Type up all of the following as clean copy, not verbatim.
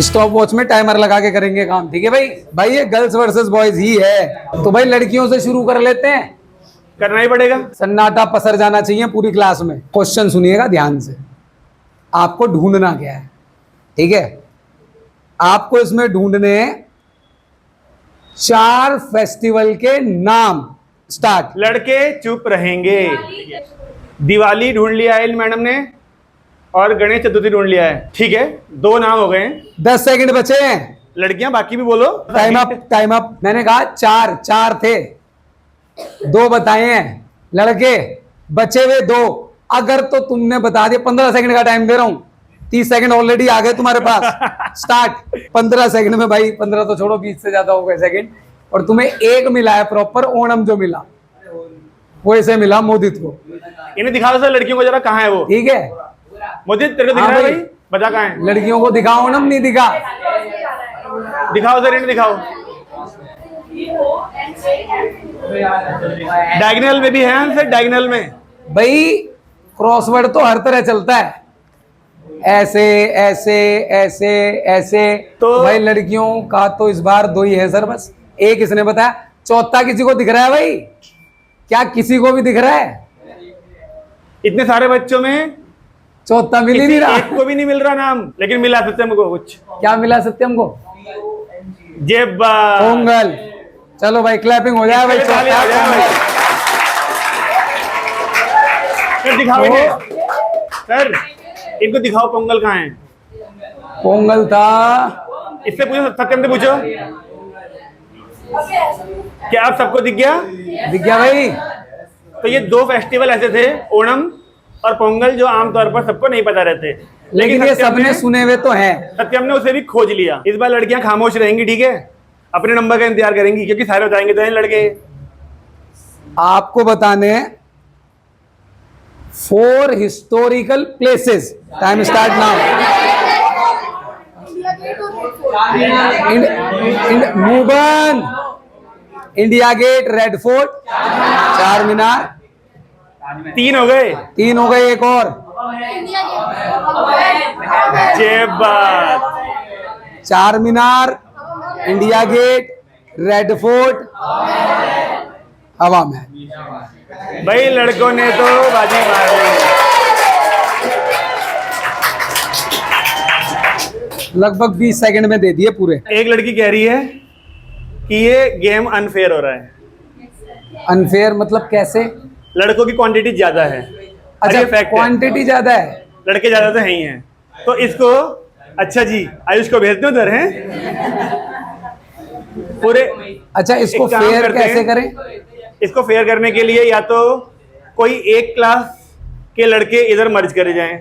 Stop watch में timer लगा के करेंगे काम, ठीक है भाई। भाई ये गर्ल्स वर्सेस बॉयज ही है, तो भाई लड़कियों से शुरू कर लेते हैं। करना ही पड़ेगा। सन्नाटा पसर जाना चाहिए पूरी क्लास में। क्वेश्चन सुनिएगा ध्यान से, आपको ढूंढना क्या है, ठीक है। आपको इसमें ढूंढने 4 फेस्टिवल के नाम। स्टार्ट। लड़के चुप रहेंगे। दिवाली ढूंढ लिया है मैडम ने, और गणेश चतुर्थी ढूंढ लिया है, ठीक है। 2 नाम हो गए। 10 सेकंड बचे हैं। लड़कियां बाकी भी बोलो। Time up, time up. मैंने कहा 4 थे, 2 बताए हैं। लड़के बचे हुए 2। अगर तो तुमने बता दिया, 15 सेकंड का टाइम दे रहा हूं, 30 सेकंड ऑलरेडी आ गए तुम्हारे पास। स्टार्ट। 15 सेकंड में भाई, 15 तो छोड़ो, 20 से ज्यादा हो गए सेकंड। और तुम्हें एक मिला है प्रॉपर, ओणम जो मिला वो ऐसे मिला मोदित को। इन्हें दिखा दो लड़कियों को जरा, कहाँ है वो, ठीक है। मोदित तेरे को दिख रहा है भाई, बता कहाँ है। लड़कियों को दिखाओ, ओणम नहीं दिखा। दिखाओ सर, इन्हें दिखाओ। डायगोनल में भी है आंसर, डायगोनल में। भाई क्रॉसवर्ड तो हर तरह चलता है, ऐसे ऐसे ऐसे ऐसे। तो भाई लड़कियों का तो इस बार 2 ही है सर, बस एक इसने बताया। चौथा किसी को दिख रहा है भाई? क्या किसी को भी दिख रहा है? इतने सारे बच्चों में चौथा मिल ही नहीं रहा। एक को भी नहीं मिल रहा नाम, लेकिन मिला सत्यम को कुछ। क्या मिला सत्यम को? पोंगल। चलो भाई क्लैपिंग हो जाए भाई। सर दिखाओ सर, इनको दिखाओ पोंगल कहाँ है। पोंगल था, इससे पूछो, सत्यम से पूछो। क्या आप सबको दिख गया? दिख गया भाई। तो ये 2 फेस्टिवल ऐसे थे, ओणम और पोंगल, जो आमतौर पर सबको नहीं पता रहते, लेकिन ये सबने सुने हुए तो हैं। सत्यम ने उसे भी खोज लिया। इस बार लड़कियां खामोश रहेंगी, ठीक है, अपने नंबर का इंतजार करेंगी, क्योंकि सारे बताएंगे तो हैं लड़के। आपको बताने 4 historical places. Time start now. मूबन, India gate, red fort, Char Minar. 3 हो गए। 3 हो गए, एक और। ये बात। चार मीनार, इंडिया गेट, रेड फोर्ट, हवा महल। भाई लड़कों ने तो बाजी मार ली। लगभग 20 सेकंड में दे दिए पूरे। एक लड़की कह रही है कि ये गेम अनफेयर हो रहा है। अनफेयर मतलब कैसे? लड़कों की क्वांटिटी ज्यादा है। अच्छा, क्वांटिटी ज्यादा है, लड़के ज्यादा तो नहीं है, तो इसको, अच्छा जी आयुष को भेजते उधर हैं पूरे। अच्छा, इसको फेयर कैसे करें? इसको फेयर करने के लिए या तो कोई एक क्लास के लड़के इधर मर्ज करे जाएं।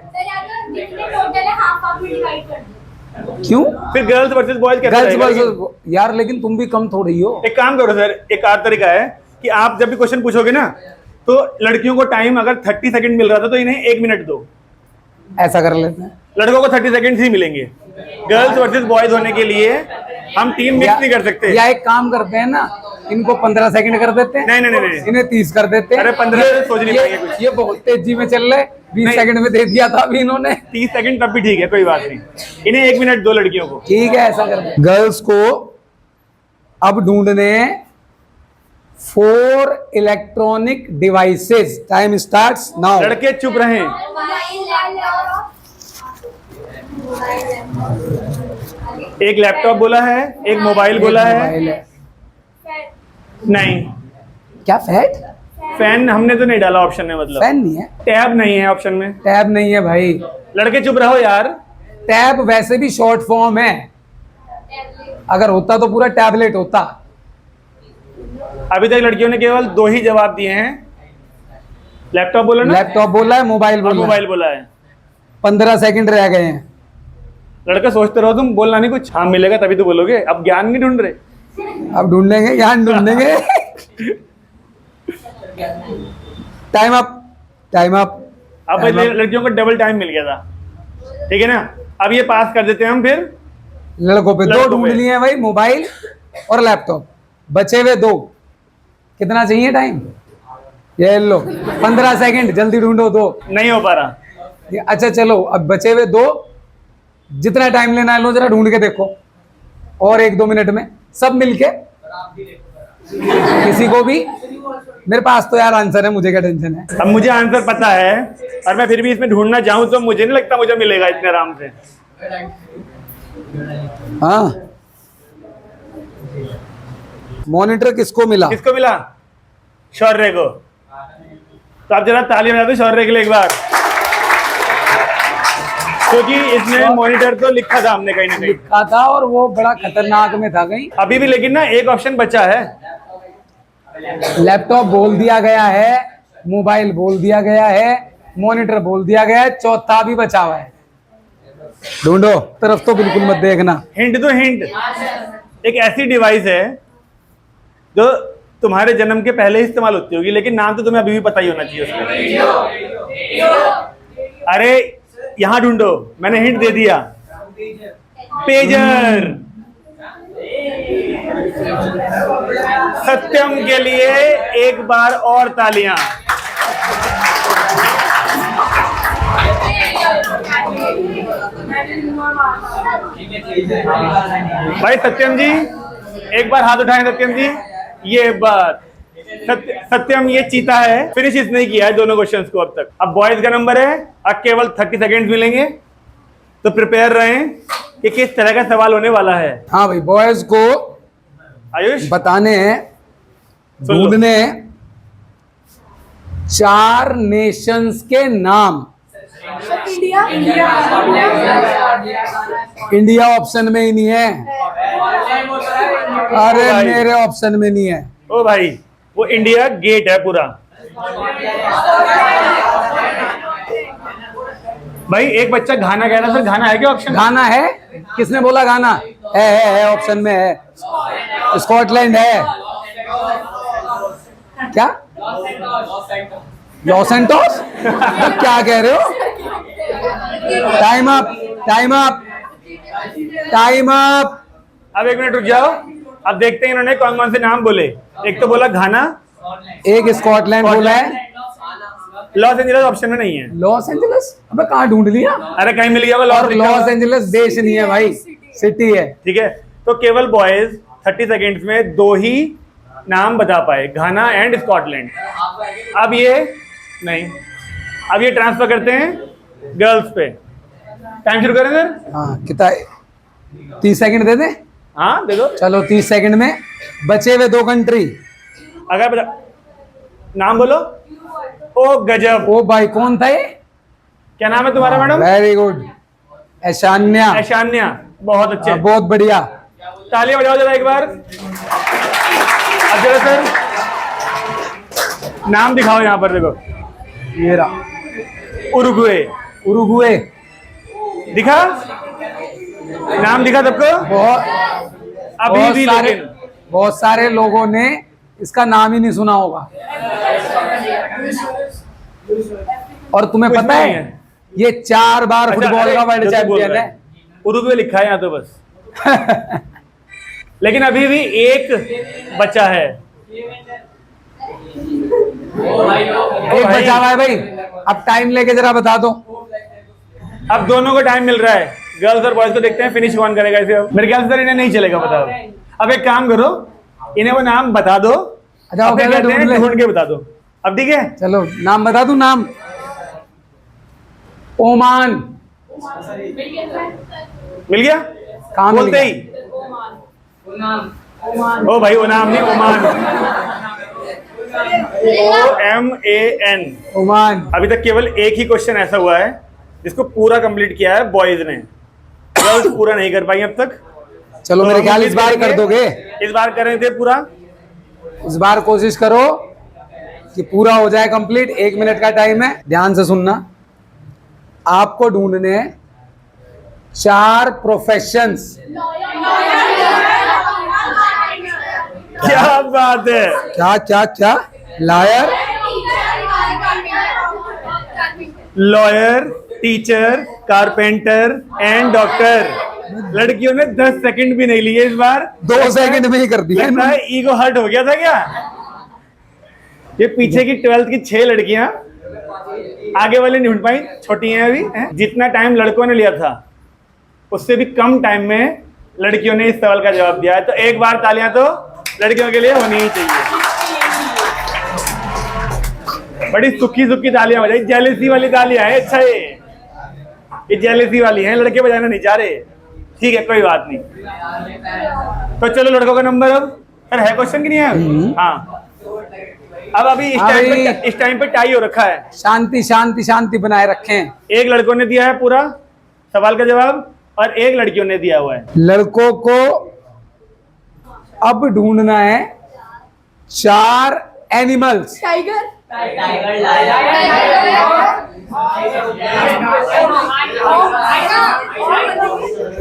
क्यों? फिर गर्ल्स वर्सेस बॉयज कैसे गर्ल्स रहेगा? वर्सेस यार, लेकिन तुम भी कम थोड़ी हो। एक काम करो सर, एक और तरीका है कि आप जब भी क्वेश्चन पूछोगे ना, तो लड़कियों को टाइम अगर 30 सेकंड मिल रहा था तो इन्हें 1 मिनट दो। ऐसा कर लेते हैं। लड़कों को 30 सेकंड ही मिलेंगे। गर्ल्स वर्सेस बॉयज होने के लिए हम टीम मिक्स नहीं कर सकते। या एक काम करते हैं ना, इनको 15 सेकंड कर देते हैं। नहीं, इन्हें 30 कर देते हैं। अरे 15 से सोच नहीं पाएंगे कुछ। ये बहुत तेजी में चल रहे। 20 सेकंड में दे दिया था अभी इन्होंने। 30 सेकंड तब भी ठीक है, कोई बात नहीं। इन्हें 1 मिनट दो लड़कियों को। ठीक है, ऐसा करते हैं। गर्ल्स को अब ढूंढने 4 electronic devices. Time starts now. लड़के चुप रहें। एक लैपटॉप बोला है, एक मोबाइल बोला है। नहीं, क्या फैट? फैन हमने तो नहीं डाला ऑप्शन में, मतलब फैन नहीं है। टैब नहीं है ऑप्शन में। टैब नहीं है भाई। लड़के चुप रहो यार। टैब वैसे भी शॉर्ट फॉर्म है, अगर होता तो पूरा टैबलेट होता। अभी तक लड़कियों ने केवल 2 ही जवाब दिए हैं। लैपटॉप बोला ना, लैपटॉप बोला है, मोबाइल बोला है। मोबाइल बोला है। 15 सेकंड रह गए हैं। लड़का सोचते रहो, तुम बोलना नहीं कुछ। हाँ मिलेगा तभी तो बोलोगे। अब ज्ञान नहीं ढूंढ रहे। अब ढूंढेंगे, ज्ञान ढूंढेंगे। Time up, time up. अब लड़कियों को डबल टाइम मिल गया था, ठीक है ना। अब ये पास कर देते हैं हम। फिर लड़कों पे 2 ढूंढ लिए हैं भाई, मोबाइल और लैपटॉप। बचे हुए 2। कितना चाहिए टाइम? ये लो 15 सेकंड, जल्दी ढूंढो। 2 नहीं हो पा रहा। अच्छा चलो, अब बचे हुए 2 जितना टाइम लेना है लो, जरा ढूंढ के देखो, और 1-2 मिनट में सब मिलके, किसी को भी। मेरे पास तो यार आंसर है, मुझे क्या टेंशन है। अब मुझे आंसर पता है और मैं फिर भी इसमें ढूंढना चाहूँ तो मुझे नहीं लगता मुझे मिलेगा इतने आराम से। हाँ, मॉनिटर किसको मिला? किसको मिला? शौर्य को। तो आप जरा ताली बजा दो शौर्य के लिए एक बार, क्योंकि इसने मॉनिटर तो लिखा था हमने कहीं ना कहीं। लिखा था और वो बड़ा खतरनाक में था कहीं। अभी भी लेकिन ना एक ऑप्शन बचा है। लैपटॉप बोल दिया गया है, मोबाइल बोल दिया गया है, मॉनिटर बोल दिया गया है, चौथा भी बचा हुआ है। ढूंढो, तरफ तो बिल्कुल मत देखना। हिंट दो, हिंट। एक ऐसी डिवाइस है जो तुम्हारे जन्म के पहले ही इस्तेमाल होती होगी, लेकिन नाम तो तुम्हें अभी भी पता ही होना चाहिए उसका। अरे यहां ढूंढो, मैंने हिंट दे दिया। पेजर। सत्यम के लिए एक बार और तालियां। भाई सत्यम जी एक बार हाथ उठाएं। सत्यम जी ये बात, सत्यम ये चीता है, फिनिश इसने ही किया है दोनों क्वेश्चंस को अब तक। अब बॉयज का नंबर है, अब केवल 30 सेकेंड मिलेंगे, तो प्रिपेयर रहें कि किस तरह का सवाल होने वाला है। हाँ भाई, बॉयज को आयुष बताने हैं, सुन लो। ढूंढने 4 नेशंस के नाम। इंडिया ऑप्शन में ही नहीं है। अरे भाई। मेरे ऑप्शन में नहीं है। ओ भाई, वो इंडिया गेट है पूरा। भाई एक बच्चा घाना कह रहा था, घाना है क्या ऑप्शन? गाना है? किसने बोला गाना है ऑप्शन में है। स्कॉटलैंड है क्या? Los Santos? क्या कह रहे हो? Time up, time up, time up. अब 1 मिनट रुक जाओ, अब देखते हैं इन्होंने कौन कौन से नाम बोले। एक तो बोला घाना, एक स्कॉटलैंड बोला है। लॉस एंजलिस ऑप्शन में नहीं है। Los Angeles? अबे कहाँ ढूंढ लिया? अरे कहीं मिल गया और लॉस एंजलिस देश नहीं है भाई, सिटी है। ठीक है, तो केवल बॉयज 30 सेकेंड्स में 2 ही नाम बता पाए, घाना एंड स्कॉटलैंड। अब ये नहीं, अब ये ट्रांसफर करते हैं गर्ल्स पे। टाइम शुरू करें सर? हाँ, कितना? 30 सेकंड दे दे। हाँ दे दो। चलो 30 सेकंड में बचे हुए 2 कंट्री। अगर बता, नाम बोलो। ओ गजब, ओ भाई, कौन था ये? क्या नाम है तुम्हारा madam? Very good, Aishanya. Aishanya, बहुत अच्छे। बहुत बढ़िया। तालियां बजाओ जरा एक बार। अब जरा सर नाम दिखाओ यहाँ पर, देखो ये रहा, उरुग्वे। उरुग्वे। दिखा? नाम दिखा सबको? अभी भी लेकिन बहुत सारे लोगों ने इसका नाम ही नहीं सुना होगा। और तुम्हें कुछ पता नहीं है है। ये 4 बार अच्छा, फुटबॉल अरे, का वर्ल्ड जो तू बोल चैंपियन रहा है। उरुग्वे लिखा है यहाँ तो बस। लेकिन अभी भी एक बचा है। एक बचा हुआ है भाई। अब टाइम लेके जरा बता दो। अब दोनों को टाइम मिल रहा है, गर्ल्स और बॉयज को। देखते हैं फिनिश कौन करेगा इसे। मेरे ख्याल से सर इन्हें नहीं चलेगा, बताओ। अब एक काम करो, इन्हें वो नाम बता दो। अच्छा, अब ओके, कहते हैं ढूंढ ले। ढूंढ के बता दो। अब ठीक है, चलो नाम बता दूं। नाम ओमान। मिल गया? कहाँ मिल बोलते गया? ही ओ भाई, वो नाम नहीं, ओमान। OMAN। ओमान। अभी तक केवल एक ही क्वेश्चन ऐसा हुआ है जिसको पूरा कंप्लीट किया है बॉयज ने, गर्ल्स पूरा नहीं कर पाई अब तक। चलो तो मेरे हम ख्याल उम्मीद इस बार कर करेंगे, दोगे। इस बार कर रहे थे पूरा। इस बार कोशिश करो कि पूरा हो जाए कंप्लीट। 1 मिनट का टाइम है, ध्यान से सुनना। आपको ढूंढने 4 प्रोफेशंस। क्या बात है। क्या क्या क्या? Liar, lawyer, teacher, carpenter and doctor. लड़कियों ने 10 सेकंड भी नहीं लिए इस बार। 2 सेकंड में ही कर दिया लगता है ईगो हर्ट हो गया था क्या? ये पीछे की 12th की 6 लड़कियां, आगे वाली नहीं ढूंढ पाई, छोटी हैं अभी हैं? जितना टाइम लड़कों ने लिया था उससे भी कम टाइम में लड़कियों ने इस सवाल का जवाब दिया है। तो एक बार तालियां तो लड़कियों के लिए होनी ही चाहिए। बड़ी सुखी सुखी तालियां बजाई, जेलसी वाली तालियां है। अच्छा ये जेलसी वाली है, लड़के बजाना नहीं चाह रहे। ठीक है, कोई बात नहीं। तो चलो लड़कों का नंबर अब। सर है क्वेश्चन की नहीं है? हाँ, अब अभी इस टाइम पे टाई हो रखा है। शांति शांति शांति बनाए रखें। एक लड़कों ने दिया है पूरा सवाल का जवाब और एक लड़कियों ने दिया हुआ है। लड़कों को अब ढूंढना है 4 animals. Tiger,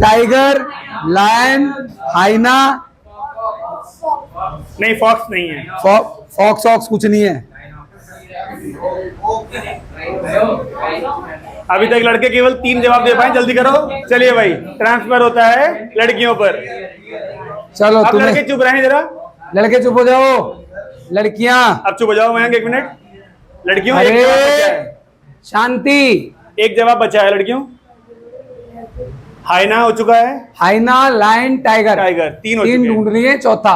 tiger, lion, hyena. नहीं, फॉक्स नहीं है। फॉक्स वॉक्स कुछ नहीं है। अभी तक लड़के केवल 3 जवाब दे पाए, जल्दी करो। चलिए भाई, ट्रांसफर होता है लड़कियों पर। चलो अब तुम्हें लड़के चुप रहे जरा। लड़के चुप हो जाओ। लड़कियां अब चुप हो जाओ मयंक, 1 मिनट। लड़कियों एक अरे जवाब बचा है। शांति। एक जवाब बचा है लड़कियों। हाइना हो चुका है, हाइना, लायन, टाइगर। टाइगर 3 हो 3 चुके हैं। ढूंढ रही है, चौथा।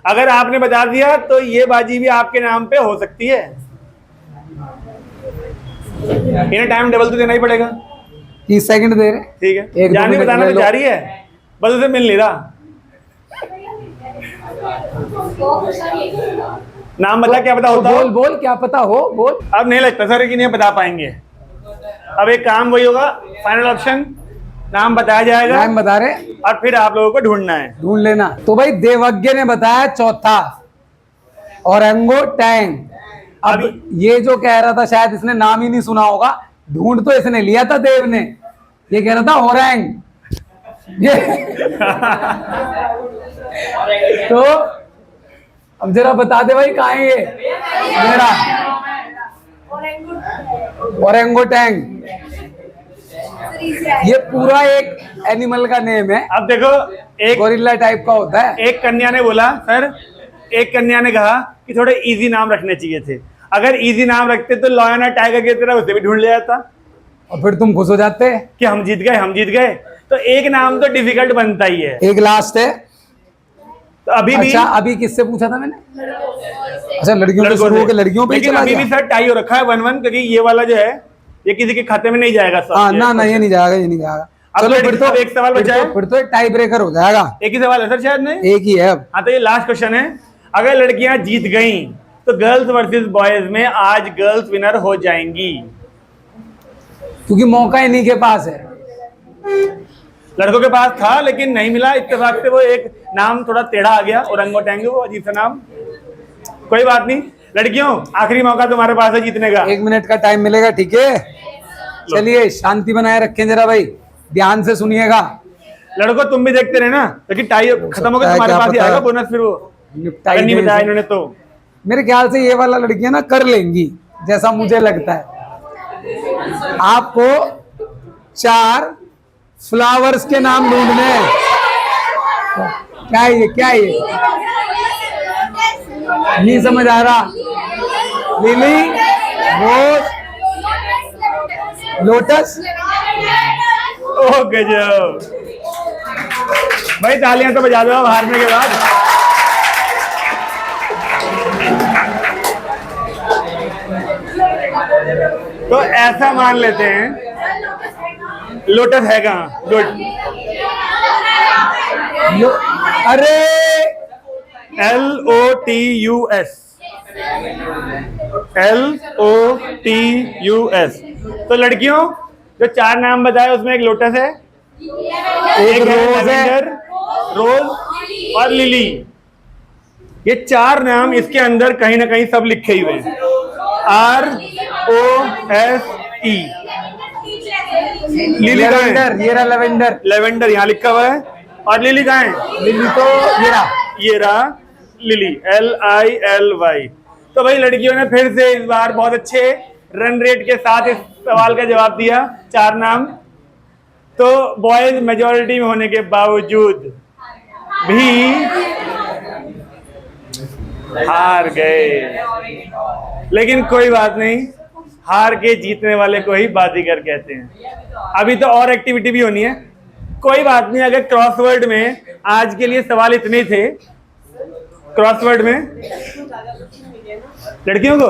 अगर आपने बता दिया तो ये बाजी भी आपके नाम पे हो सकती है। इन्हें टाइम डबल तो देना ही पड़ेगा। 30 सेकंड दे रहे। ठीक है, एक दो जानी मिनट बताना ले तो लो। जारी है, बस उसे मिल नहीं रहा। नाम बता, क्या पता तो होता हो। बोल बोल, क्या पता हो, बोल। अब नहीं लगता सर कि नहीं बता पाएंगे। अब एक काम वही होगा, फाइनल ऑप्शन नाम बताया जाएगा टाइम बता रहे, और फिर आप लोगों को ढूंढना है। ढूंढ लेना। तो भाई देवज्ञ ने बताया चौथा, औरंगो टैंग। अब ये जो कह रहा था, शायद इसने नाम ही नहीं सुना होगा। ढूंढ तो इसने लिया था देव ने, ये कह रहा था औरंग। ये तो अब जरा बता दे भाई, कहाँ है ये मेरा औरंगो टैंग। ये पूरा एक एनिमल का नेम है। अब देखो, एक गोरिल्ला टाइप का होता है। एक कन्या ने बोला सर, एक कन्या ने कहा कि थोड़े इजी नाम रखने चाहिए थे। अगर इजी नाम रखते तो लॉयन और टाइगर की तरह उसे भी ढूंढ लिया जाता। और फिर तुम खुश हो जाते कि हम जीत गए, हम जीत गए। तो एक नाम तो डिफिकल्ट बनता ही है। एक लास्ट है। तो अभी भी अच्छा, अभी किससे पूछा था मैंने? अच्छा, लड़कियों से शुरू होकर लड़कियों पे ही लेकिन चला अभी गया। भी सर टाई हो रखा है 1-1, क्योंकि ये वाला जो है ये किसी के खाते में नहीं जाएगा। हाँ ना ना, ये नहीं जाएगा, ये नहीं जाएगा। अब चलो लड़की- फिर तो अब एक सवाल बचा है। फिर तो एक टाई ब्रेकर हो जाएगा। एक ही सवाल है सर, शायद नहीं। एक ही है अब। हाँ, तो ये लास्ट क्वेश्चन है। अगर लड़कियां जीत गईं तो गर्ल्स वर्सेस बॉयज में आज गर्ल्स विनर हो जाएंगी, क्योंकि मौका इन्हीं के पास है। लड़कों के पास था लेकिन नहीं मिला। इत्तेफाक से वो एक नाम थोड़ा टेढ़ा आ गया, ओरंगोटैंगो, अजीब सा नाम। कोई बात नहीं, लड़कियों आखिरी मौका तुम्हारे पास है जीतने का। 1 मिनट का टाइम मिलेगा, ठीक है? चलिए शांति बनाए रखें जरा भाई, ध्यान से सुनिएगा। लड़कों तुम भी देखते रहे ना, लेकिन टाई खत्म हो गया तुम्हारे क्या पास ही पता आएगा है। बोनस। फिर वो निपटाई अगर नहीं दे बताया इसे। इन्होंने तो मेरे ख्याल से ये वाला लड़कियां ना कर लेंगी, जैसा मुझे लगता है। आपको 4 फ्लावर्स के नाम ढूंढने हैं। क्या है ये, क्या है ये? नहीं समझ आ रहा। लिली, रोज, लोटस। ओह गजब भाई, तालियां तो बजा दो अब हारने के बाद। तो ऐसा मान लेते हैं लोटस है कहाँ? गुड। अरे LOTUS, LOTUS। तो लड़कियों जो 4 नाम बताए उसमें एक लोटस है, एक रोज है, लैवेंडर, रोज और लिली। ये 4 नाम इसके अंदर कहीं ना कहीं सब लिखे हुए हैं। ROSE। लिली कहाँ है? लेवेंडर, ये रहा लेवेंडर। लेवेंडर यहाँ लिखा हुआ है। और लिली कहाँ है? लिली तो ये रहा। ये रहा लिली, LILY। तो भाई लड़कियों ने फिर से इस बार बहुत अच्छे रन रेट के साथ इस सवाल का जवाब दिया, 4 नाम। तो बॉयज मेजॉरिटी में होने के बावजूद भी हार गए। लेकिन कोई बात नहीं, हार के जीतने वाले को ही बाजीगर कहते हैं। अभी तो और एक्टिविटी भी होनी है। कोई बात नहीं, अगर क्रॉसवर्ड में आज के लिए सवाल इतने ही थे, क्रॉसवर्ड में लड़कियों को,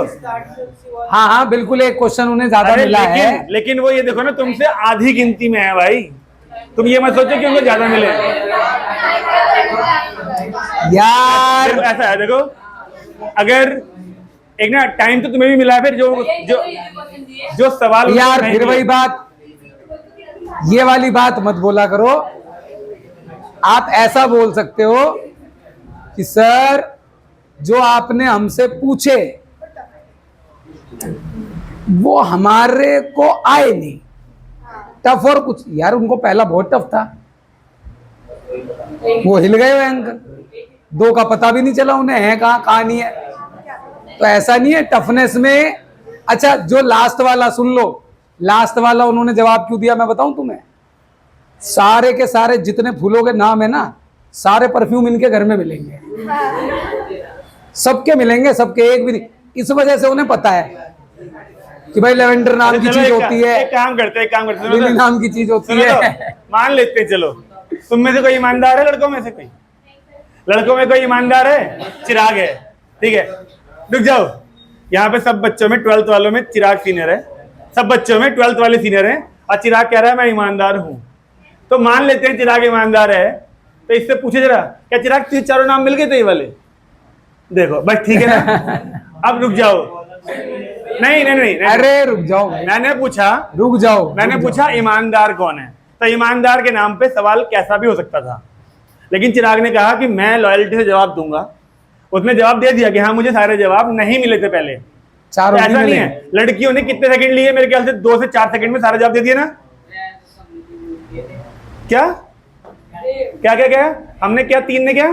हाँ हाँ बिल्कुल, एक क्वेश्चन उन्हें ज्यादा अरे मिला है। लेकिन वो ये देखो ना, तुमसे आधी गिनती में है भाई, तुम ये मत सोचो कि उनको ज्यादा मिले। यार देखो ऐसा है, देखो अगर एक ना टाइम तो तुम्हें भी मिला है, फिर जो जो जो सवाल उनको यार नहीं फिर मिले। वही बात, ये वाली बात मत बोला करो। आप ऐसा बोल सकते हो कि सर जो आपने हमसे पूछे वो हमारे को आए नहीं, टफ और कुछ। यार उनको पहला बहुत टफ था, वो हिल गए हुए अंकल, दो का पता भी नहीं चला उन्हें है कहाँ नहीं है। तो ऐसा नहीं है टफनेस में। अच्छा जो लास्ट वाला सुन लो, लास्ट वाला उन्होंने जवाब क्यों दिया मैं बताऊं तुम्हें। सारे के सारे जितने फूलों के नाम है ना, सारे परफ्यूम इनके घर में मिलेंगे, सबके मिलेंगे, सबके एक भी नहीं। इस वजह से उन्हें पता है कि भाई लेवेंडर नाम की चलो चीज होती है, एक काम करते लिली हैं, नाम की चीज होती सुनो है। तो, मान लेते हैं, चलो तुम में से कोई ईमानदार है, लड़कों में से कोई, लड़कों में कोई ईमानदार है? चिराग है, ठीक है। रुक जाओ, यहाँ पे सब बच्चों में 12th वालों में चिराग सीनियर है, सब बच्चों में 12th वाले सीनियर हैं, और चिराग कह रहा है मैं ईमानदार हूं। तो मान लेते हैं चिराग ईमानदार है, तो इससे पूछे जरा, क्या चिराग तुझे चारों नाम मिल गए थे ये वाले? देखो बस ठीक है ना। अब रुक जाओ, नहीं नहीं नहीं, नहीं। अरे रुक जाओ भाई, मैंने पूछा, रुक जाओ, मैंने पूछा ईमानदार कौन है, तो ईमानदार के नाम पे सवाल कैसा भी हो सकता था, लेकिन चिराग ने कहा कि मैं लॉयल्टी से जवाब दूंगा। उसने जवाब दे दिया कि हाँ मुझे सारे जवाब नहीं मिले थे पहले। चारों ऐसा नहीं नहीं मिले। है, लड़कियों ने कितने सेकंड लिए? मेरे ख्याल से 2 से 4 सेकंड में सारा जवाब दे दिया ना। क्या क्या क्या क्या हमने क्या, 3 ने क्या?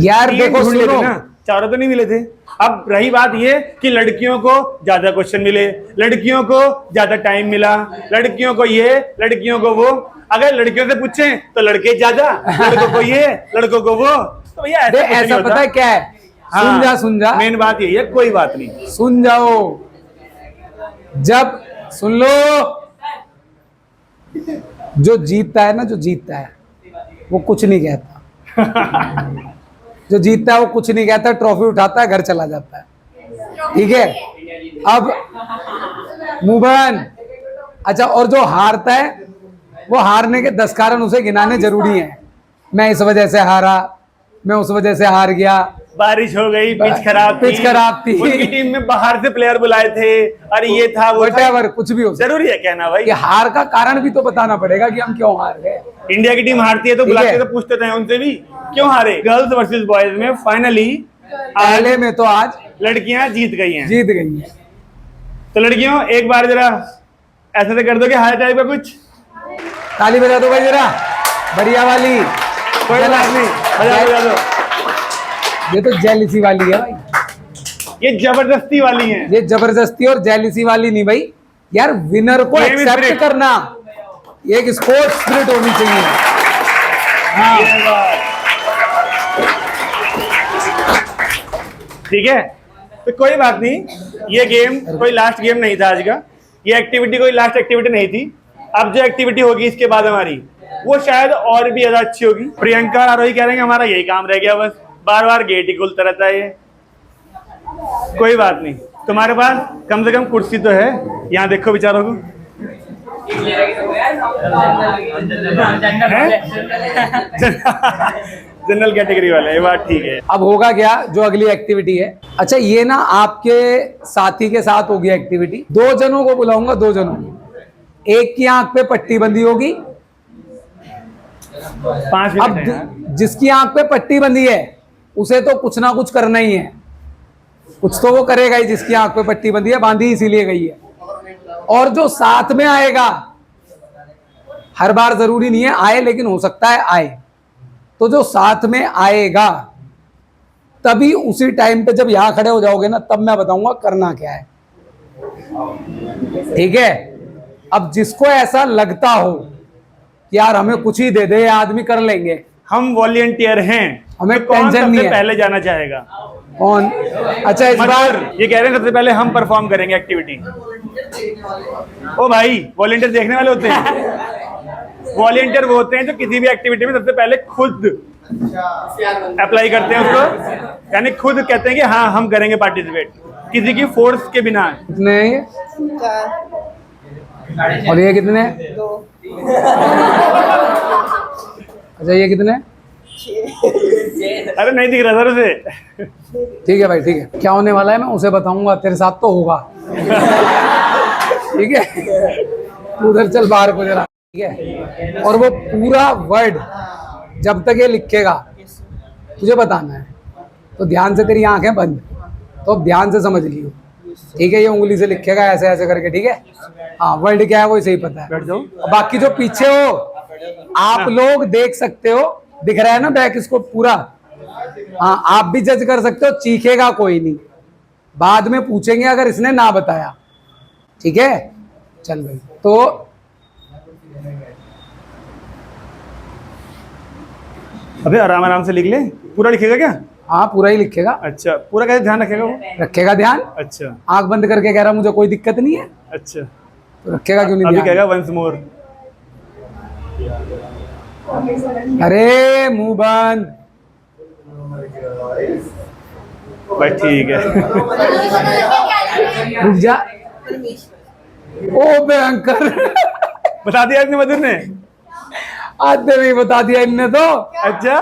यार 3 देखो ढूंढ लिए थे सुनो, ना, चारों तो नहीं मिले थे। अब रही बात ये कि लड़कियों को ज्यादा क्वेश्चन मिले, लड़कियों को ज्यादा टाइम मिला, लड़कियों को ये, लड़कियों को वो। अगर लड़कियों से पूछें तो लड़के ज्यादा, लड़कों को ये, लड़कों को वो। तो भैया देख ऐसा पता है क्या है, सुन जा मेन बात यही है, कोई बात नहीं, सुन जाओ, जब सुन लो, जो जीतता है ना, जो जीतता है वो कुछ नहीं कहता। जो जीतता है वो कुछ नहीं कहता, ट्रॉफी उठाता है, घर चला जाता है, ठीक है। अब मुबन, अच्छा, और जो हारता है वो हारने के 10 कारण उसे गिनाने जरूरी हैं। मैं इस वजह से हारा, मैं उस वजह से हार गया, बारिश हो गई, पिच खराब थी, उनकी टीम में बाहर से प्लेयर बुलाए थे, अरे ये था वो था। वटेवर कुछ भी हो सकता जरूरी है कहना भाई, है। ये हार का कारण भी तो बताना पड़ेगा कि हम क्यों हार गए। इंडिया की टीम हारती है तो ठीक है। बुलाते तो पूछते थे उनसे भी क्यों हारे। गर्ल्स वर्सेस बॉयज में फाइनली पहले में तो आज लड़कियां जीत गई हैं। जीत गई हैं। तो लड़कियों एक बार जरा ऐसे से कर दो कि हाई टाइप का कुछ ताली बजा दो भाई जरा, बढ़िया वाली। कोई बात नहीं, बजा दो। ये तो जेलिसी वाली है भाई, ये जबरदस्ती वाली है। ये जबरदस्ती और जेलिसी वाली नहीं भाई, यार विनर को Game एक्सेप्ट spirit। करना, एक स्पोर्ट्स स्पिरिट होनी चाहिए। हाँ ये बात। ठीक है, तो कोई बात नहीं, ये गेम कोई लास्ट गेम नहीं था आज का, ये एक्टिविटी कोई लास्ट एक्टिविटी नहीं थी। अब जो एक्टिविटी होगी इसके बाद हमारी, वो शायद और भी ज्यादा अच्छी होगी। प्रियंका और आरोही कह रहे हैं हमारा यही काम रह गया, बस बार बार गेट ही खुलता रहता है ये। कोई बात नहीं, तुम्हारे पास कम से कम कुर्सी तो है, यहाँ देखो बेचारों को। जनरल कैटेगरी वाले, ये बात ठीक है। अब होगा क्या, जो अगली एक्टिविटी है, अच्छा ये ना आपके साथी के साथ होगी एक्टिविटी। 2 जनों को बुलाऊंगा, 2 जनों को, एक की आंख पे पट्टी बंधी होगी। 5 अब मिनट है यार। जिसकी आंख पे पट्टी बंधी है उसे तो कुछ ना कुछ करना ही है, कुछ तो वो करेगा ही। जिसकी आंख पे पट्टी बंधी है, बांधी इसीलिए गई है। और जो साथ में आएगा, हर बार जरूरी नहीं है आए, लेकिन हो सकता है आए, तो जो साथ में आएगा तभी उसी टाइम पे जब यहां खड़े हो जाओगे ना, तब मैं बताऊंगा करना क्या है, ठीक है। अब जिसको ऐसा लगता हो कि यार हमें कुछ ही दे दे, ये आदमी कर लेंगे, हम वॉलंटियर हैं, हमें तो कौन टेंशन नहीं सबसे है। पहले जाना चाहेगा? कौन? अच्छा इस बार मजबूर, ये कह रहे हैं सबसे पहले हम परफॉर्म करेंगे एक्टिविटी। ओ भाई, वॉलंटियर देखने वाले होते हैं। वॉलेंटियर वो होते हैं जो किसी भी एक्टिविटी में सबसे पहले खुद अप्लाई करते हैं उसको, यानी खुद कहते हैं कि हाँ हम करेंगे पार्टिसिपेट, किसी की फोर्स के बिना। कितने हैं ये? 4 और ये कितने हैं? 2 अच्छा ये कितने हैं? 6 अरे नहीं दिख रहा सर उसे। ठीक है भाई, ठीक है। क्या होने वाला है मैं उसे बताऊंगा, तेरे साथ तो होगा। ठीक है, तू उधर चल बाहर को जरा। ठीक है, और वो पूरा वर्ड जब तक ये लिखेगा तुझे बताना है, तो ध्यान से, तेरी आंखें बंद, तो अब ध्यान से समझ लियो। ठीक है, ये उंगली से लिखेगा ऐसे ऐसे करके। ठीक है, हाँ वर्ड क्या है वो सही पता है। बैठ जाओ। और बाकी जो पीछे हो आप लोग देख सकते हो, दिख रहा है ना बैक इसको पूरा। हाँ आप भी जज कर सकते हो, चीखेगा कोई नहीं, बाद में पूछेंगे अगर इसने ना बताया। ठीक है, चल भाई। तो अबे आराम आराम से लिख ले, पूरा लिखेगा क्या? हाँ पूरा ही लिखेगा। अच्छा, पूरा कैसे ध्यान रखेगा वो? रखेगा ध्यान, अच्छा आंख बंद करके कह रहा मुझे कोई दिक्कत नहीं है, अच्छा, तो रखेगा क्यों नहीं अभी ध्यान? कहेगा वंस मोर। अरे मुंह बंद। भाई ठीक है। रुक जा। परमेश्वर ओ भयंकर। बता दिया इसने, मधुर ने? आधे में ही बता दिया इनने तो। अच्छा,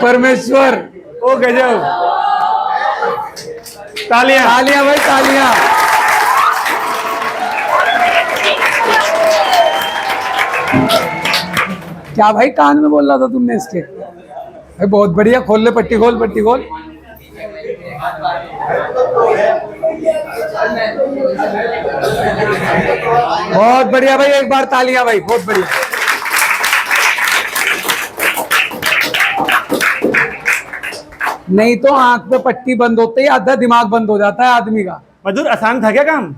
परमेश्वर। ओ गजब, तालियां। तालियां भाई तालियां। क्या भाई कान में बोल रहा था तुमने इसके? भाई बहुत बढ़िया, खोल ले पट्टी, खोल पट्टी खोल। बहुत बढ़िया भाई, एक बार तालियां भाई, बहुत बढ़िया। नहीं तो आंख पे पट्टी बंद होते ही आधा दिमाग बंद हो जाता है आदमी का। मधुर आसान था क्या काम?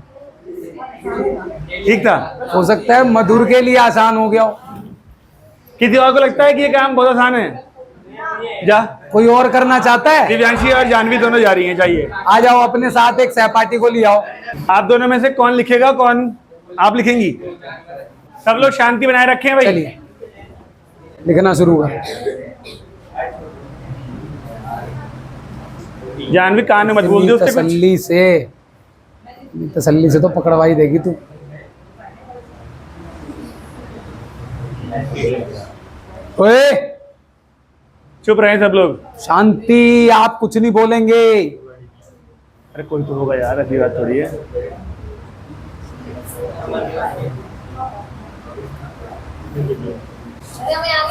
ठीक था? हो सकता है मधुर के लिए आसान हो गया हो। किसी और को लगता है कि ये काम बहुत आसान है? जा, कोई और करना चाहता है? दिव्यांशी और जानवी दोनों जा रही हैं, जाइए। आ जाओ, अपने साथ एक सहपाठी को ले आओ। आप दोनों में से कौन लिखेगा, कौन आप लिखेंगी? सब लोग शांति बनाए रखें भाई। चलिए लिखना शुरू कर। जानवी कान में मत बोल दे उससे कुछ। तसल्ली से तो पकड़वाई देगी तू। ओए चुप रहे सब लोग। शांति, आप कुछ नहीं बोलेंगे। अरे कोई तो होगा यार, ऐसी बात थोड़ी है।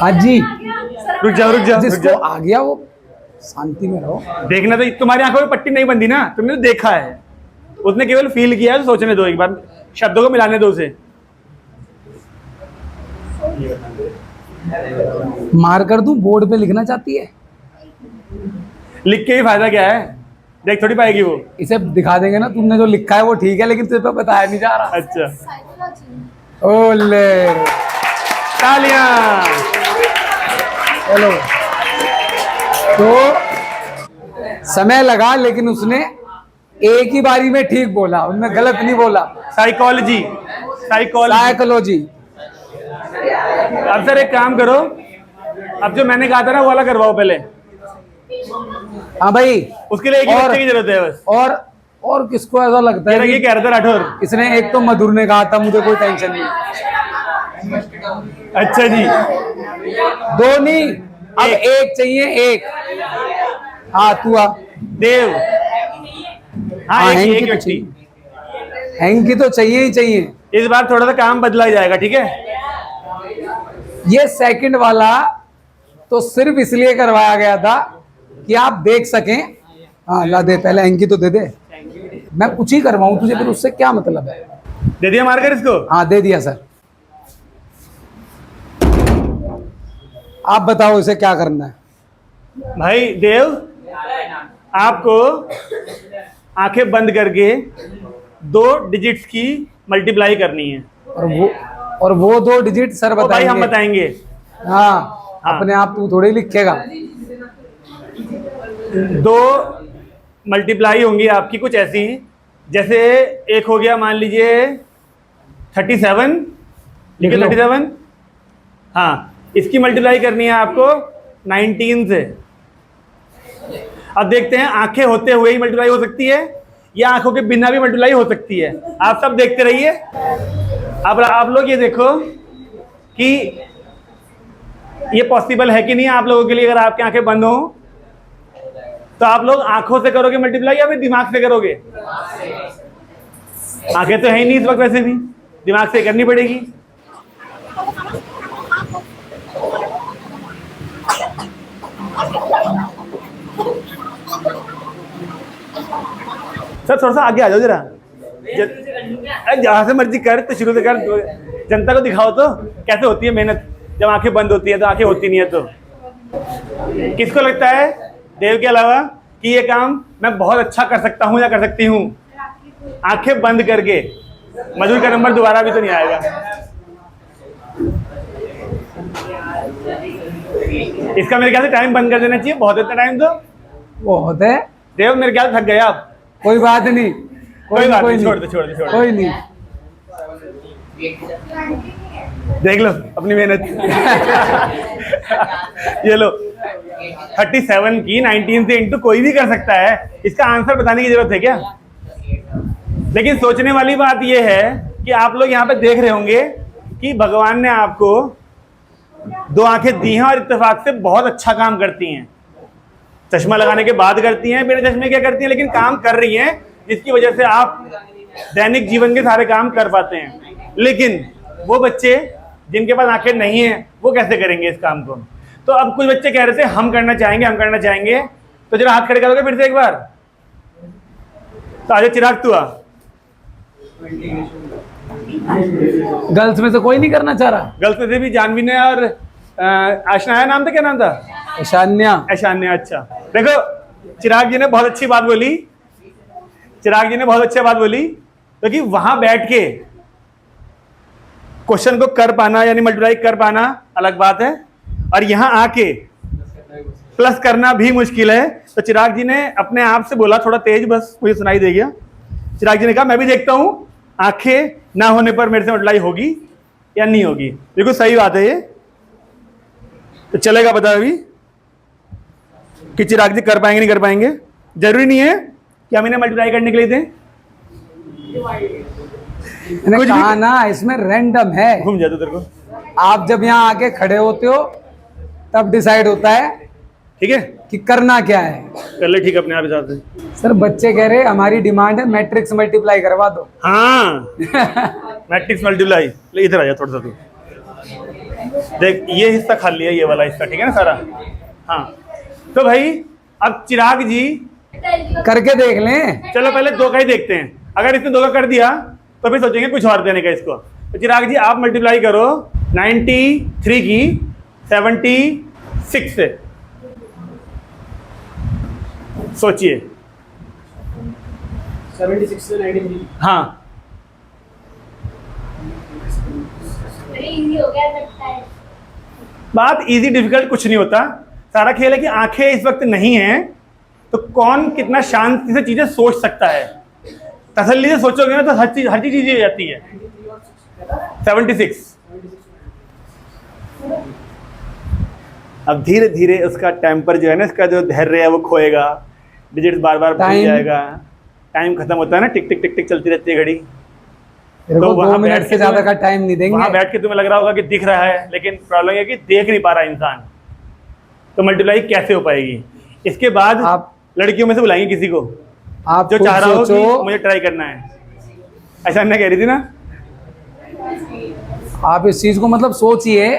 हाँ जी, रुक जाओ रुक जाओ रुक जिसको जाओ। आ गया वो शांति में रहो। देखना तो, तुम्हारी आंखों में पट्टी नहीं बंदी ना, तुमने तो देखा है, उसने केवल फील किया है, तो सोचने दो एक बार, शब्दों को मिलाने दो उसे। मार कर दूं, बोर्ड पे लिखना चाहती है? लिख के ही फायदा क्या है, देख थोड़ी पाएगी वो। इसे दिखा देंगे ना, तुमने जो लिखा है वो ठीक है, लेकिन तुझे पे बताया नहीं जा रहा। अच्छा, ओले तालियां। चलो, तो समय लगा लेकिन उसने एक ही बारी में ठीक बोला, उनने गलत नहीं बोला। Psychology, psychology. साइकोलॉजी। अब सर एक काम करो, अब जो मैंने कहा था ना वो वाला करवाओ पहले। हाँ भाई, उसके लिए एक ही और- बच्चे की जरूरत है बस। और किसको ऐसा लगता है ये कि कह रहा था राठौर। इसने, एक तो मधुर ने कहा था मुझे कोई टेंशन नहीं। अच्छा जी, दो नहीं, अब एक चाहिए, एक। हाँ तू आ। देव। हाँ एक हैंकी एक तो व्यक्ति। चाहिए। हैंकी तो चाहिए ही चाहिए। इस बार थोड़ा सा काम बदला जाएगा, ठीक है? ये सेकंड वाला तो सिर्फ इसलिए करवाया गया था कि आप देख सकें। हाँ ला दे, पहले हैंकी तो दे दे। मैं कुछ ही करवाऊं तुझे, फिर उससे क्या मतलब है? दे दिया मारकर इसको। हाँ दे दिया सर। आप बताओ इसे क्या करना है? भाई देव, आपको आंखें बंद करके 2 डिजिट्स की मल्टीप्लाई करनी है। और वो 2 डिजिट सर वो भाई हम बताएंगे। बताएंगे। हाँ, हाँ। अपने आप तू थोड़ी लिखेगा। 2 मल्टीप्लाई होंगी आपकी कुछ ऐसी, जैसे एक हो गया मान लीजिए 37, ठीक है, लो। 37। हाँ, इसकी मल्टीप्लाई करनी है आपको 19 से। अब देखते हैं आंखें होते हुए ही मल्टीप्लाई हो सकती है या आंखों के बिना भी मल्टीप्लाई हो सकती है। आप सब देखते रहिए। अब आप लोग ये देखो कि ये पॉसिबल है कि नहीं आप लोगों के लिए। अगर आपकी आंखें बंद हो तो आप लोग आंखों से करोगे मल्टीप्लाई या फिर दिमाग से करोगे? आंखें तो है ही नहीं इस वक्त, वैसे भी दिमाग से करनी पड़ेगी। सर थोड़ा सा आगे आ जाओ जरा। जहां से मर्जी कर, तो शुरू से कर, जनता को दिखाओ तो कैसे होती है मेहनत। जब आंखें बंद होती है तो आंखें होती नहीं है। तो किसको लगता है देव के अलावा कि ये काम मैं बहुत अच्छा कर सकता हूं या कर सकती हूं आंखें बंद करके? मजदूर का नंबर दोबारा भी तो नहीं आएगा। इसका मेरे ख्याल से टाइम बंद कर देना चाहिए। बहुत इतना टाइम तो बहुत है। देव मेरे ख्याल थक गया आप। कोई बात नहीं, कोई बात नहीं, छोड़ दो छोड़ दो छोड़ दो। कोई नहीं। देख लो अपनी मेहनत। ये लो 37 की 19 से इंटू कोई भी कर सकता है। इसका आंसर बताने की जरूरत है क्या? लेकिन सोचने वाली बात यह है कि आप लोग यहाँ पे देख रहे होंगे कि भगवान ने आपको दो आंखें दी हैं और इत्तेफाक से बहुत अच्छा काम करती हैं। चश्मा लगाने के बाद करती हैं, बिना चश्मे क्या करती हैं, लेकिन काम कर रही हैं, जिसकी वजह से आप दैनिक जीवन के सारे काम कर पाते हैं। लेकिन वो बच्चे जिनके पास आंखें नहीं है वो कैसे करेंगे इस काम को? तो अब कुछ बच्चे कह रहे थे हम करना चाहेंगे, हम करना चाहेंगे। तो जरा हाथ खड़े करोगे फिर से एक बार? तो आज चिराग तू आ। गर्ल्स में से कोई नहीं करना चाह रहा? गर्ल्स में से भी जानवी ने और आशना नाम था, क्या नाम था? ईशान्या। ऐशान्या। अच्छा देखो, चिराग जी ने बहुत अच्छी बात बोली। चिराग जी ने बहुत अच्छी बात बोली क्योंकि वहां बैठ के क्वेश्चन को कर पाना यानी मल्टीप्लाई कर पाना अलग बात है, और यहां आके प्लस करना भी मुश्किल है। तो चिराग जी ने अपने आप से बोला, थोड़ा तेज, बस मुझे सुनाई दे गया। चिराग जी ने कहा मैं भी देखता हूं आंखें ना होने पर मेरे से मल्टीप्लाई होगी या नहीं होगी। बिल्कुल सही बात है ये। तो चलेगा पता अभी कि चिराग जी कर पाएंगे नहीं कर पाएंगे। जरूरी नहीं है कि हम इन्हें मल्टीप्लाई करने के लिए दें। मैंने कुछ भी- कहा ना इसमें रैंडम है। घूम जाते तेरे को। आप जब यहाँ आके खड़े होते हो तब डिसाइड होता है ठीक है, कि करना क्या है। कर ले ठीक है अपने आप हिसाब से। सर बच्चे कह रहे हमारी डिमांड है मैट्रिक्स मल्टीप्लाई करवा दो। हाँ मैट्रिक्स मल्टीप्लाई। ले इधर आ जा थोड़ा सा तू। देख ये हिस्सा खाली है, ये वाला हिस्सा, ठीक है ना सारा? हाँ तो भाई अब चिराग जी करके देख लें। चलो पहले दो का ही देखते हैं। अगर इसने दो का कर दिया तो फिर सोचेंगे कुछ और देने का इसको। तो चिराग जी आप मल्टीप्लाई करो 93 की 76 से। सोचिए। 76 से 93। हाँ इजी हो गया लगता है। बात इजी डिफिकल्ट कुछ नहीं होता। सारा खेल है कि आंखें इस वक्त नहीं हैं तो कौन कितना शांति से चीजें सोच सकता है। तसल्ली से सोचोगे ना तो हर चीज इजी हो जाती है। 76। अब धीरे धीरे उसका टेम्पर जो है ना, इसका जो धैर्य है वो खोएगा। डिजिट्स बार बार भूल Time- जाएगा। टाइम खत्म होता है ना, टिक टिक टिक टिक चलती रहती है घड़ी। तेरे को तो 2 वहाँ मिनट बैठ से के ज्यादा तुम्हें- का टाइम नहीं देंगे। वहां बैठ के तुम्हें लग रहा होगा कि दिख रहा है, लेकिन प्रॉब्लम है कि देख नहीं पा रहा इंसान। तो मल्टीप्लाई कैसे हो पाएगी? इसके बाद आप- लड़कियों में से बुलाएंगे किसी को आप जो खुद चाह रहा हो कि सोचो। मुझे ट्राई करना है। ऐसा अन्ना कह रही थी ना आप इस चीज को मतलब सोचिए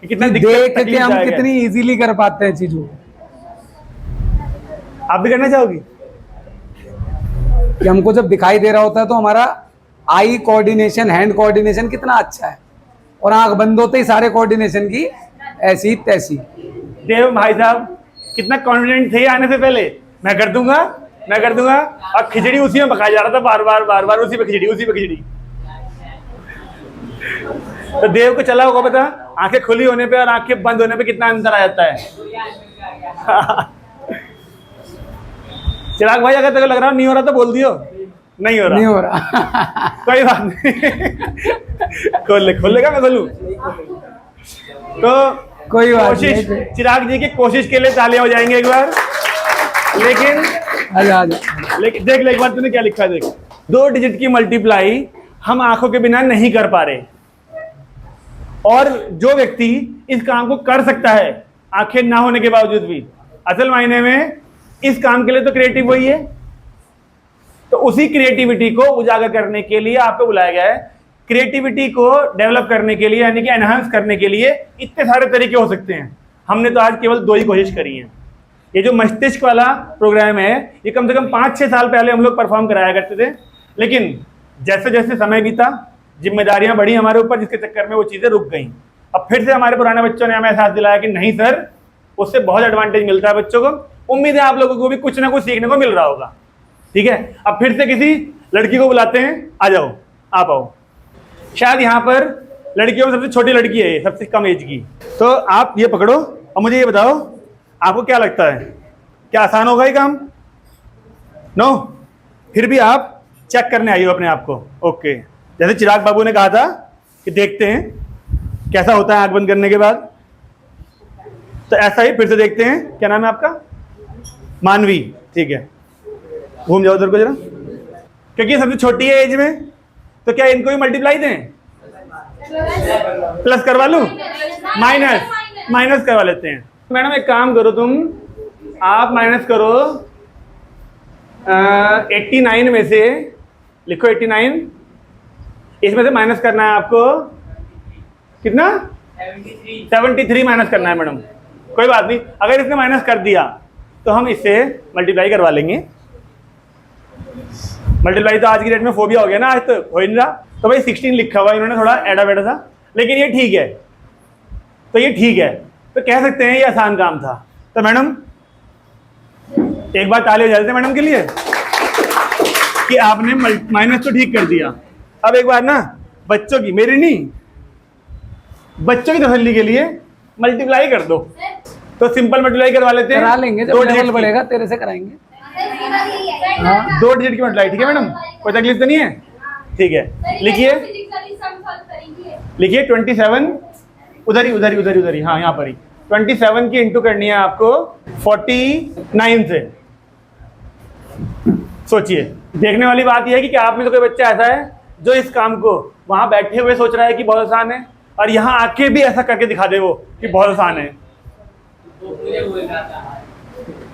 कि कितना कि दिक्कत देख के तकलीफ हम जाएगा। कितनी इजीली कर पाते हैं चीजों को। आप भी करना चाहोगी? कि हमको जब दिखाई दे रहा होता है तो हमारा आई कोऑर्डिनेशन, हैंड कोऑर्डिनेशन कितना अच्छा है, और आंख बंद होते ही सारे कोऑर्डिनेशन की ऐसी तैसी। देव भाई साहब कितना कॉन्फिडेंट थे आने से पहले, मैं कर दूंगा मैं कर दूंगा, और खिचड़ी उसी में पकाया जा रहा था बार बार उसी पे खिचड़ी उसी पे खिचड़ी। तो देव को चला होगा पता, आंखें खुली होने पे और आंखें बंद होने पे कितना अंतर आ जाता है। चिराग भाई अगर तेरे को लग रहा नहीं हो रहा तो बोल दियो नहीं हो रहा। नहीं हो रहा। कोई बात नहीं। खोल लेगा, मैं खोलूं? तो कोई बात कोशिश, नहीं। चिराग जी की कोशिश के लिए तालियां हो जाएंगे एक बार। लेकिन आजा आजा। लेकिन देख ले एक बार, तूने क्या लिखा है देख। 2 डिजिट की मल्टीप्लाई हम आंखों के बिना नहीं कर पा रहे, और जो व्यक्ति इस काम को कर सकता है आंखें ना होने के बावजूद भी, असल मायने में इस काम के लिए तो क्रिएटिव वही है। तो उसी क्रिएटिविटी को उजागर करने के लिए आपको बुलाया गया है। क्रिएटिविटी को डेवलप करने के लिए, यानी कि एनहांस करने के लिए इतने सारे तरीके हो सकते हैं। हमने तो आज केवल 2 ही कोशिश करी है। ये जो मस्तिष्क वाला प्रोग्राम है, ये कम से कम 5-6 साल पहले हम लोग परफॉर्म कराया करते थे, लेकिन जैसे जैसे समय बीता, जिम्मेदारियां बढ़ी हमारे ऊपर, जिसके चक्कर में वो चीज़ें रुक गई। अब फिर से हमारे पुराने बच्चों ने हमें एहसास दिलाया कि नहीं सर, उससे बहुत एडवांटेज मिलता है बच्चों को। उम्मीद है आप लोगों को भी कुछ ना कुछ सीखने को मिल रहा होगा। ठीक है, अब फिर से किसी लड़की को बुलाते हैं, आ जाओ, आप आओ। शायद यहाँ पर लड़कियों में सबसे छोटी लड़की है, सबसे कम एज की। तो आप ये पकड़ो और मुझे ये बताओ, आपको क्या लगता है, क्या आसान होगा ये काम? नो? फिर भी आप चेक करने आई हो अपने आप को। ओके, जैसे चिराग बाबू ने कहा था कि देखते हैं कैसा होता है आंख बंद करने के बाद, तो ऐसा ही फिर से देखते हैं। क्या नाम है आपका? मानवी। ठीक है, घूम जाओ उधर को जरा, क्योंकि सबसे छोटी है एज में, तो क्या इनको भी मल्टीप्लाई दें? प्लस करवा लूं? माइनस करवा लेते हैं। मैडम एक काम करो, तुम आप माइनस करो 89 में से, लिखो 89, इसमें से माइनस करना है आपको कितना? 73 माइनस करना है मैडम। कोई बात नहीं, अगर इसने माइनस कर दिया तो हम इससे मल्टीप्लाई करवा लेंगे। मल्टीप्लाई तो आज की डेट में फोबिया हो गया ना, आज तो हो ही नहीं रहा। तो भाई 16 लिखा हुआ, इन्होंने थोड़ा एडा बेटा था, लेकिन ये ठीक है। तो ये ठीक है, तो कह सकते हैं ये आसान काम था। तो मैडम एक बार ताली हो जाते थे मैडम के लिए कि आपने माइनस तो ठीक कर दिया। अब एक बार ना बच्चों की, मेरी नहीं, बच्चों की तसल्ली के लिए मल्टीप्लाई कर दो। तो सिंपल मल्टीप्लाई करवा लेते हैं, करा लेंगे, जब 2 लेवल डिजिट बढ़ेगा तेरे से कराएंगे। हाँ। 2 डिजिट की मल्टीप्लाई। ठीक है मैडम, कोई तकलीफ तो नहीं है? ठीक है, लिखिए लिखिए 27, उधर ही, हाँ यहाँ पर ही 27 की इंटू करनी है आपको 49 से। सोचिए, देखने वाली बात यह है कि क्या आप में से कोई बच्चा ऐसा है जो इस काम को वहां बैठे हुए सोच रहा है कि बहुत आसान है, और यहाँ आके भी ऐसा करके दिखा दे वो कि बहुत आसान है?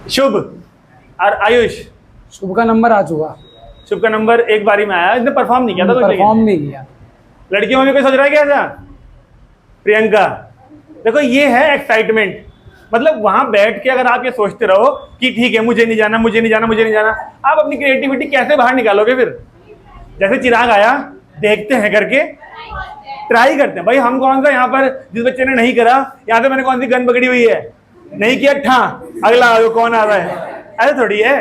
शुभ और आयुष, शुभ का नंबर आ चुका, शुभ का नंबर एक बारी में आया, इसने परफॉर्म नहीं किया था। परफॉर्म नहीं किया। लड़कियों में कोई सोच रहा है क्या ऐसा? प्रियंका, देखो ये है एक्साइटमेंट। मतलब वहां बैठ के अगर आप ये सोचते रहो कि ठीक है मुझे नहीं जाना, मुझे नहीं जाना, मुझे नहीं जाना, आप अपनी क्रिएटिविटी कैसे बाहर निकालोगे फिर? जैसे चिराग आया, देखते हैं करके ट्राई करते हैं। भाई हम कौन सा यहाँ पर, जिस बच्चे ने नहीं करा यहाँ पे मैंने कौन सी गन पकड़ी हुई है, नहीं किया ठा अगला आओ कौन आ रहा है, ऐसे थोड़ी है।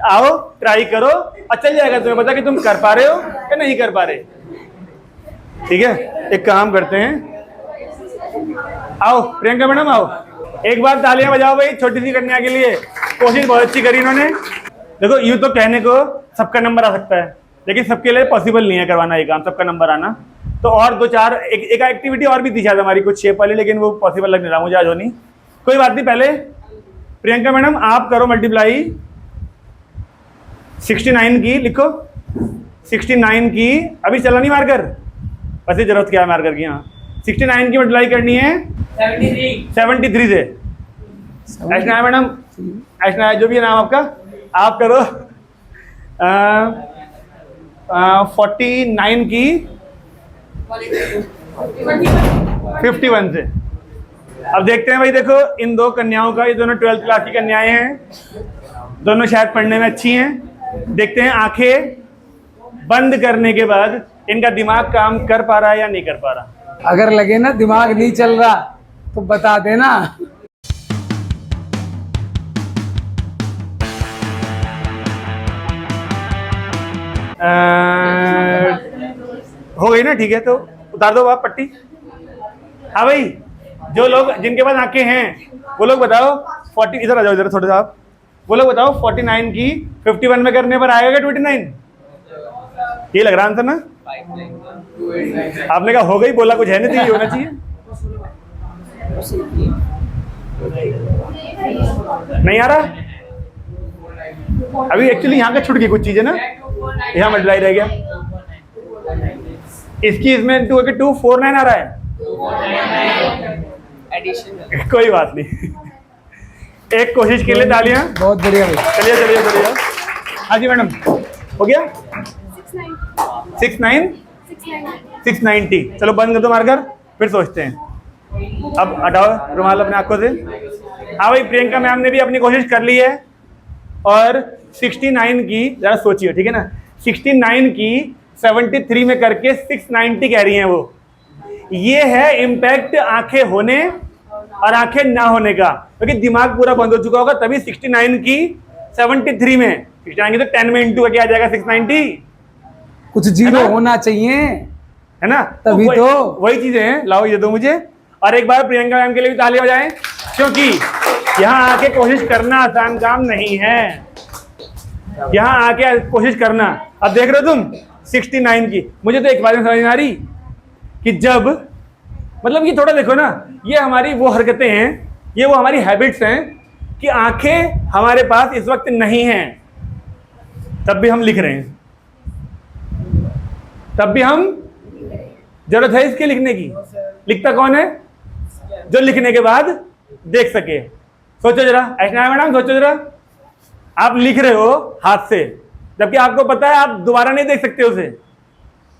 आओ ट्राई करो और चल जाएगा, तुम्हें पता कि तुम कर पा रहे हो या नहीं कर पा रहे। ठीक है, एक काम करते हैं, आओ प्रियंका मैडम आओ, एक बार तालियां बजाओ भाई छोटी सी कन्या के लिए, कोशिश बहुत अच्छी करी इन्होंने। देखो यूं तो कहने को सबका नंबर आ सकता है, लेकिन सबके लिए पॉसिबल नहीं है करवाना ये काम, सबका नंबर आना। तो और 2-4 एक एक्टिविटी और भी थी शायद हमारी कुछ शेप वाली, लेकिन वो पॉसिबल लग नहीं रहा मुझे आज होनी। कोई बात नहीं, पहले प्रियंका मैडम आप करो मल्टीप्लाई 69 की, लिखो 69 की, अभी चला नहीं मार्कर, वैसे जरूरत क्या है मार्कर की? हाँ 69 की मल्टीप्लाई करनी है 73 से। ऐसा है मैडम, ऐसा है जो भी है नाम आपका, आप करो 49 की 51 से। अब देखते हैं भाई, देखो इन 2 कन्याओं का, ये दोनों 12th क्लास की कन्याएं हैं, दोनों शायद पढ़ने में अच्छी हैं। देखते हैं आंखें बंद करने के बाद इनका दिमाग काम कर पा रहा है या नहीं कर पा रहा। अगर लगे ना दिमाग नहीं चल रहा तो बता देना। हो गई ना? ठीक है, तो उतार दो आप पट्टी। हाँ भाई, जो लोग जिनके पास आंखें हैं वो लोग बताओ 40, इधर आ जाओ, इधर थोड़े सा आप, वो लोग बताओ 49 की 51 में करने पर आएगा 29? ये लग रहा आंसर ना? आपने कहा हो गई, बोला कुछ है नहीं, तो ये होना चाहिए। नहीं आ रहा अभी, एक्चुअली यहाँ का छूट गई कुछ चीजें ना, यहाँ मल्टीप्लाई रह गया। इसकी इसमें 2 के 2 4 9 आ रहा है, कोई बात नहीं। एक कोशिश के लिए तालियां। बहुत बढ़िया भाई। चलिए चलिए चलिए। हाँ जी मैडम, हो गया 690। चलो बंद कर दो मार्कर, फिर सोचते हैं। अब हटाओ रुमाल अपने आंखों से। हाँ भाई, प्रियंका मैम ने भी अपनी कोशिश कर ली है, और 69 की जरा सोचिए, ठीक है ना, 69 की 73 में करके 690 कह रही हैं वो। ये है इम्पैक्ट आंखें होने और आंखें ना होने का, क्योंकि दिमाग पूरा बंद हो चुका होगा, तभी 69 की 73 में, 69 की तो 10 में इंटू क्या आ जाएगा 690, कुछ है जीरो ना? होना चाहिए, है ना? तभी वही- तो। वही चीजें हैं। लाओ ये दो मुझे, और एक बार प्रियंका मैम के लिए भी तालियां बजाएं, क्योंकि यहाँ आके कोशिश करना आसान काम नहीं है। यहाँ आके कोशिश करना, अब देख रहे हो तुम 69 की। मुझे तो एक बात में समझ में आ रही कि जब, मतलब ये थोड़ा देखो ना, ये हमारी वो हरकतें हैं, ये वो हमारी हैबिट्स हैं कि आंखें हमारे पास इस वक्त नहीं हैं, तब भी हम लिख रहे हैं, तब भी हम, जरूरत है इसके लिखने की। लिखता कौन है? जो लिखने के बाद देख सके। सोचो जरा, ऐसा मैडम सोचो जरा, आप लिख रहे हो हाथ से, जबकि आपको पता है आप दोबारा नहीं देख सकते उसे,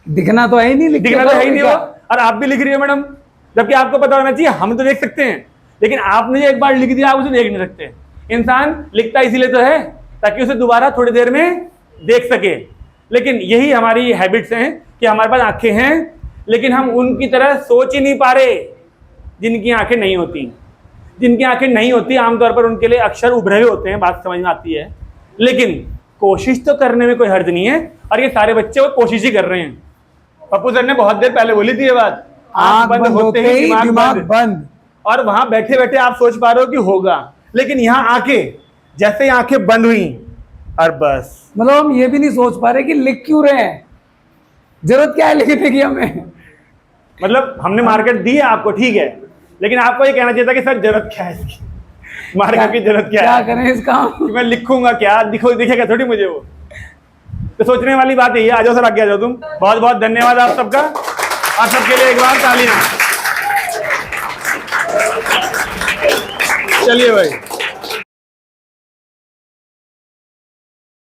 दिखना तो है ही नहीं, लिख के दिखना तो है ही करोगे नहीं वो, क्या? और आप भी लिख रही हो मैडम, जबकि आपको पता होना चाहिए हम तो देख सकते हैं, लेकिन आपने जो एक बार लिख दिया आप उसे देख नहीं सकते। इंसान लिखता इसीलिए तो है ताकि उसे दोबारा थोड़ी देर में देख सके। लेकिन यही हमारी हैबिट्स हैं कि हमारे पास आंखें हैं, लेकिन हम उनकी तरह सोच ही नहीं पा रहे जिनकी आंखें नहीं होती। जिनकी आंखें नहीं होती आमतौर पर उनके लिए अक्षर उभरे हुए होते हैं, बात समझ में आती है, लेकिन कोशिश तो करने में कोई हर्ज नहीं है, और ये सारे बच्चे वो कोशिश ही कर रहे हैं। पप्पू सर ने बहुत देर पहले बोली थी ये बात, आंख बंद होते ही दिमाग बंद। और वहां बैठे बैठे आप सोच पा रहे हो कि होगा, लेकिन यहाँ आके जैसे ही आंखें बंद हुई और बस, मतलब हम ये भी नहीं सोच पा रहे कि लिख क्यों रहे हैं, जरूरत क्या है लिखने की हमें। मतलब हमने मार्केट दी है आपको, ठीक है, लेकिन आपको ये कहना चाहिए था कि सर जरूरत क्या है इसकी, मार्केट की जरूरत क्या है, करें इसका कि मैं लिखूंगा क्या, दिखेगा थोड़ी मुझे वो। तो सोचने वाली बात यही है। आ जाओ सर, आगे आ जाओ तुम। बहुत बहुत धन्यवाद आप सबका, आप सबके लिए एक बार तालियां। चलिए भाई।